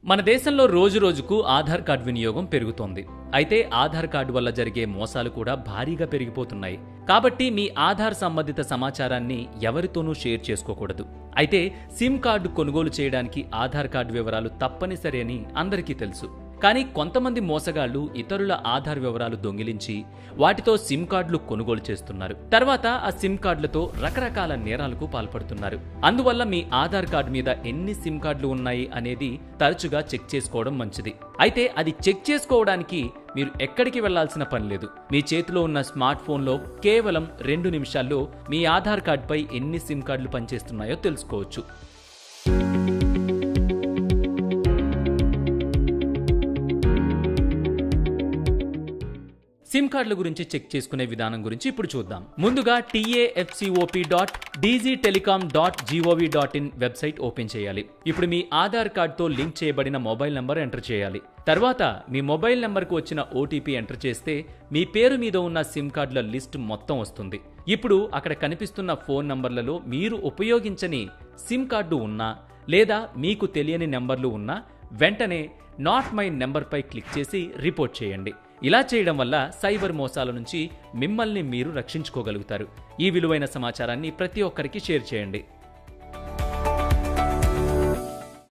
మన దేశంలో రోజురోజుకు ఆధార్ కార్డు వినియోగం పెరుగుతోంది. అయితే ఆధార్ కార్డు వల్ల జరిగే మోసాలు కూడా భారీగా పెరిగిపోతున్నాయి. కాబట్టి మీ ఆధార్ సంబంధిత సమాచారాన్ని ఎవరితోనూ షేర్ చేసుకోకూడదు. అయితే సిమ్ కార్డు కొనుగోలు చేయడానికి ఆధార్ కార్డు వివరాలు తప్పనిసరి అని అందరికీ తెలుసు. కానీ కొంతమంది మోసగాళ్లు ఇతరుల ఆధార్ వివరాలు దొంగిలించి వాటితో సిమ్ కార్డులు కొనుగోలు చేస్తున్నారు. తర్వాత ఆ సిమ్ కార్డులతో రకరకాల నేరాలకు పాల్పడుతున్నారు. అందువల్ల మీ ఆధార్ కార్డు మీద ఎన్ని సిమ్ కార్డులు ఉన్నాయి అనేది తరచుగా చెక్ చేసుకోవడం మంచిది. అయితే అది చెక్ చేసుకోవడానికి మీరు ఎక్కడికి వెళ్లాల్సిన పని లేదు. మీ చేతిలో ఉన్న స్మార్ట్ ఫోన్లో కేవలం 2 నిమిషాల్లో మీ ఆధార్ కార్డుపై ఎన్ని సిమ్ కార్డులు పనిచేస్తున్నాయో తెలుసుకోవచ్చు. సిమ్ కార్డుల గురించి చెక్ చేసుకునే విధానం గురించి ఇప్పుడు చూద్దాం. ముందుగా tafcop.dgtelecom.gov.in వెబ్సైట్ ఓపెన్ చేయాలి. ఇప్పుడు మీ ఆధార్ కార్డుతో లింక్ చేయబడిన మొబైల్ నంబర్ ఎంటర్ చేయాలి. తర్వాత మీ మొబైల్ నంబర్కు వచ్చిన ఓటీపీ ఎంటర్ చేస్తే మీ పేరు మీద ఉన్న సిమ్ కార్డుల లిస్ట్ మొత్తం వస్తుంది. ఇప్పుడు అక్కడ కనిపిస్తున్న ఫోన్ నంబర్లలో మీరు ఉపయోగించని సిమ్ కార్డు ఉన్నా లేదా మీకు తెలియని నెంబర్లు ఉన్నా వెంటనే నాట్ మై నెంబర్పై క్లిక్ చేసి రిపోర్ట్ చేయండి. ఇలా చేయడం వల్ల సైబర్ మోసాల నుంచి మిమ్మల్ని మీరు రక్షించుకోగలుగుతారు. ఈ విలువైన సమాచారాన్ని ప్రతి ఒక్కరికి షేర్ చేయండి.